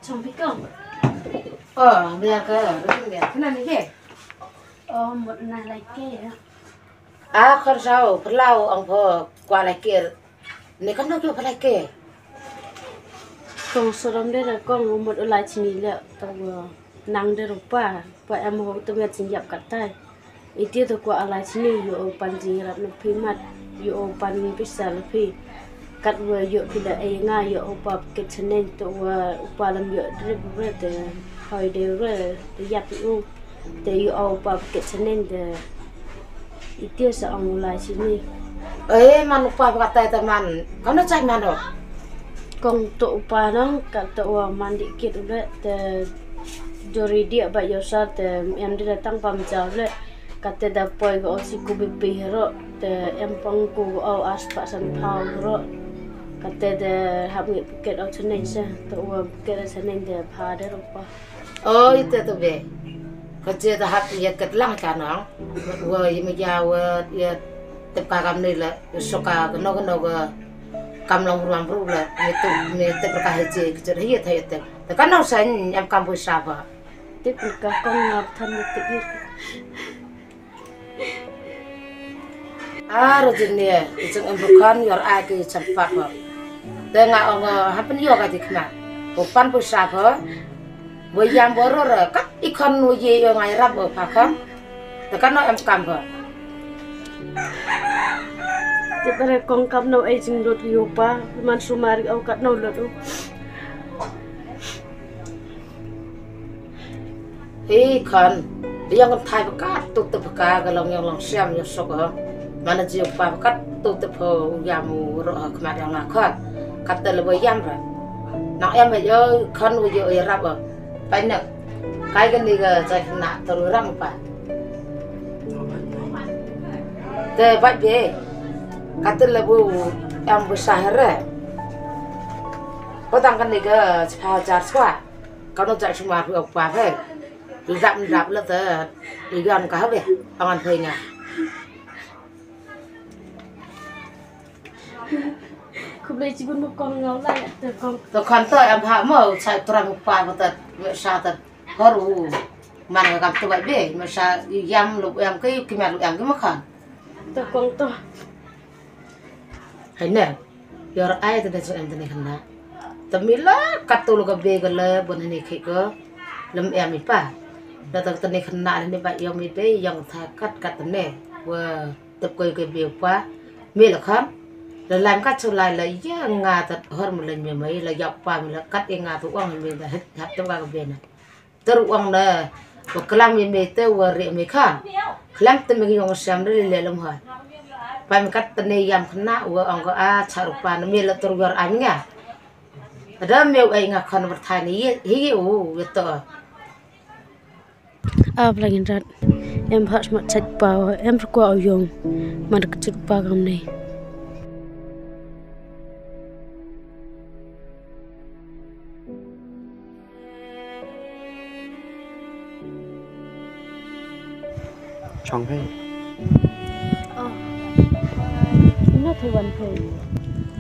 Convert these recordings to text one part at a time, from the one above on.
Chồng biết không? Bây giờ cơ, thế này gì? Một này lại kia. Con sao, phải lau ông phở qua lại kia. Này con nó kêu phải lại kia. Con số đông đây là con một lại chỉ là tao năng để rồi pa em hồi tao biết chính nhập cả tay. Ít tiêu tao qua lại chỉอยู่ปันจีรับนักพิมัดอยู่ปันพิษาลพีกัดว่าอยู่พิลาเองง่ายอยู่ปอบกิจเนนตัวปาลมอยู่เรื่อยๆแต่คอยเดียวเรื่อยแต่ยับอยู่แต่อยู่ปอบกิจเนนแต่อีเตี้ยสองลายชิ้นนี้ มันอุปาประกาศแต่มันเขาน่าใจมันหรอก องตัวปาน้องกับตัวมันดิกิดเลยแต่จริดีแบบยศแต่เอ็มได้ตั้งปั๊มเจ้าเลยกัแต่ดาปอยก็สิกูบิปีเหรอแต่เอ็มปังกูเอาอาสปะสันพาวเหรอกัแต่เดหับเงินเก็ตเอาชนใช่ตัวเก็ตชนเดพาได้หรือเปล่าitu tuh be kerja tahap ya ketlang kan nong wah ya meja ya tepka kam ni lah suka keno ke kam long ruang ru lah itu berkah haji kerja hiat hiatแต่kan nong sen em kampus apa ติดกับกองงับทันติดยืด Rajinnya itu bukan yor ake cepat kok tengah happen yo kati kena bukan pusat kok bayam boror kat ikan nuji yo ngai rap pakam tekan no em kam kok จะไปกองกับเราเองจึงรถอยู่ป่ะมันสุมาริเอากัดเราเลย ikan dia kan thai pakat tutup pakat kalau yang long siam yo sok mana jiu pakat tutup yamu roh kemar yang nakal kata lebih yam ra nak em yo kan yo rap banyak kai kan ni ke cai nak terurang pa te baik be kata lebih yang besar ra có tăng cái này cái chào chào xóa có nó chạy xuống mà phải học bà phải đi rạp là tới đi gần cả vậy ông ăn thuê nhà không lấy chỉ muốn một con ngáo lại từ con tôi còn tới em hạ mở chạy tôi làm một bà một tật vậy sao tật hết rồi mà người gặp tôi vậy biết mà sao đi giam lục em cái mẹ lục em cái mất khẩn từ con tôi hay nè giờ ai từ đây cho em từ này khẩn nào Tamila katulu ka begala bukan ini kiko lem em ipa datang tani kena ini pak yang itu yang thakat katane wa tập coi cái biểu quá mê là khám là làm cắt cho lại là giá ngà thật hơn một lần mày mấy là dọc qua mình là cắt cái ngà thủ quăng mình là hết hết trong cái bên này tơ quăng nè và cái làm mình tơ và rượu mình khám làm tơ mình dùng xem đó lên lông hỏi phải mình cắt tani yam khna và ông có chả pa nó mê là tơ vừa anh ngà ada meu ai ngak kan bertani higi betul lagi rat em harus mat chat pa em qua oyong mà được chút pa gam này chong hay nó thôiวั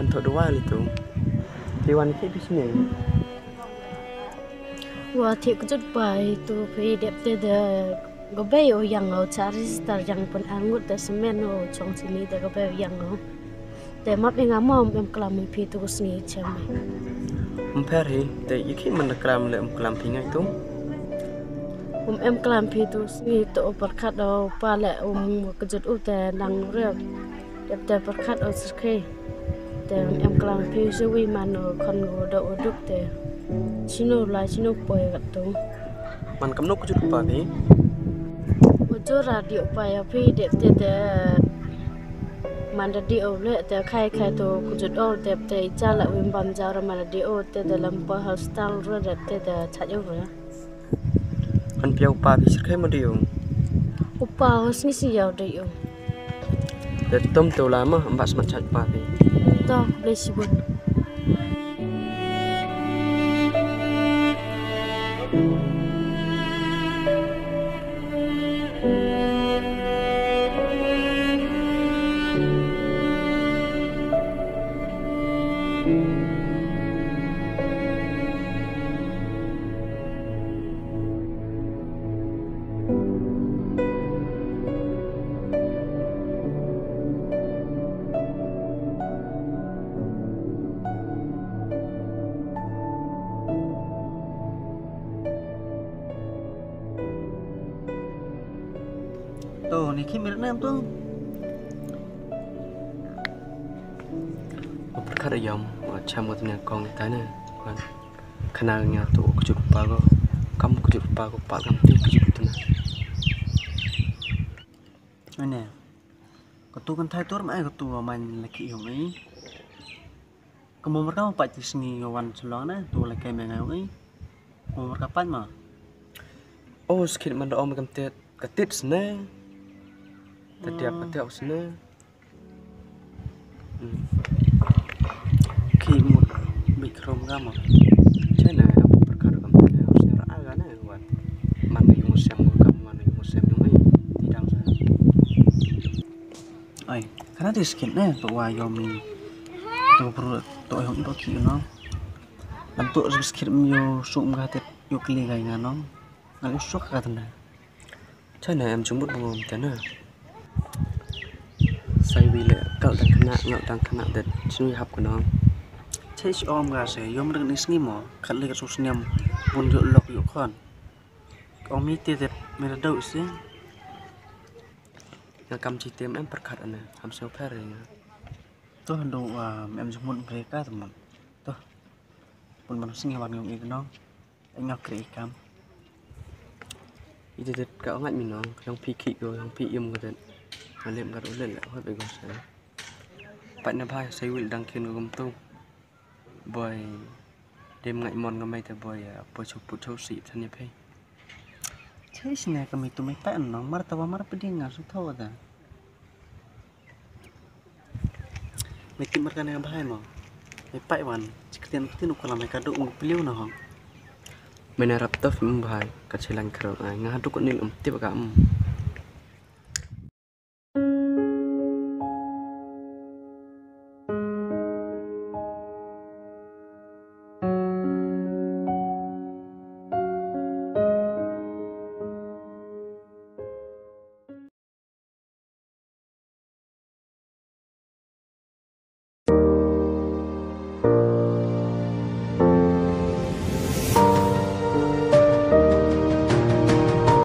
นthôi doa itu Tiwan ke di sini. Wah, tiap kejut bayi tu pergi dapet dah gobai yang au cari star yang pun anggut dah semen au cong sini dah gobai yang au. Dah map yang amam em kelam pi tu sini cam. Pergi, dah iki mana kelam le kelam pingai tu. Em kelam pi tu sini tu berkat au pale kejut dah nang rep. Dapet berkat au sekali.แต่em kelam pi suwi mano kon go do oduk te chino la chino poi gat tu man kam nok jut pa ni ojo radio pa ya pi de te man radio le te khai to kujut o te cha la wim bam ja ra man radio te dalam pa hostel ro te cha yo ra an piau pa bi sir khai ma dio upa hosni si yaw de yo de tom to lama ambas mat chat pa bi to boleh sibuk ni khi mình nam tuh berkat ayam macam macamnya kong tanya kan kenalnya tuh kejut pago kamu kejut pago pak kamu kejut tu mana ketu kan thai tur mai ketu man laki yang ini kamu mereka pak sini wan selong na tu laki mengai ini kamu mereka pan mah oh sikit man doa macam ketit sana Tetiap sana khi một bị krom gam mà thế này berkat kamu tadi harusnya agak nih buat mana yang mau siam kamu mana yang mau siam yang ini tidak usah ay karena di skin nih tuh wayomi tuh perlu tuh yang itu kiri no bentuk skin yo sum gatet yo keli gay ngano ngali sok katanya thế này em chúng bút bông thế nào say vì lệ cậu đang khăn nạn ngậu đang khăn nạn để suy học của nó thế om gà sẽ yom được nít nghi mỏ khát lệ số nhầm buồn rượu lọc rượu khoản om mi tê đẹp mình đã đậu xí nhà cầm chỉ tiêm em bật khát anh này làm sao phải rồi tôi hành động em dùng muốn về cá tầm tôi buồn bằng sinh hoạt ngọc ý nó anh ngọc kỹ cam itu det kau ngat minang yang pikir kau yang PM kau det malam kau ulen lah kau betul saya pak nabai saya wil dangkin kau tu boy dem ngat mon kau mai tu boy boy cukup cukup sip sana pe cai sini kami tu mai pak nong mar tawa mar peding ngasut tahu dah mekin mar kan yang bahaya mau mai pak wan ciktian ukala mai kado beliau nong Menarap tu film bahai kecilan kerap, ngah tu kau ni tiap agak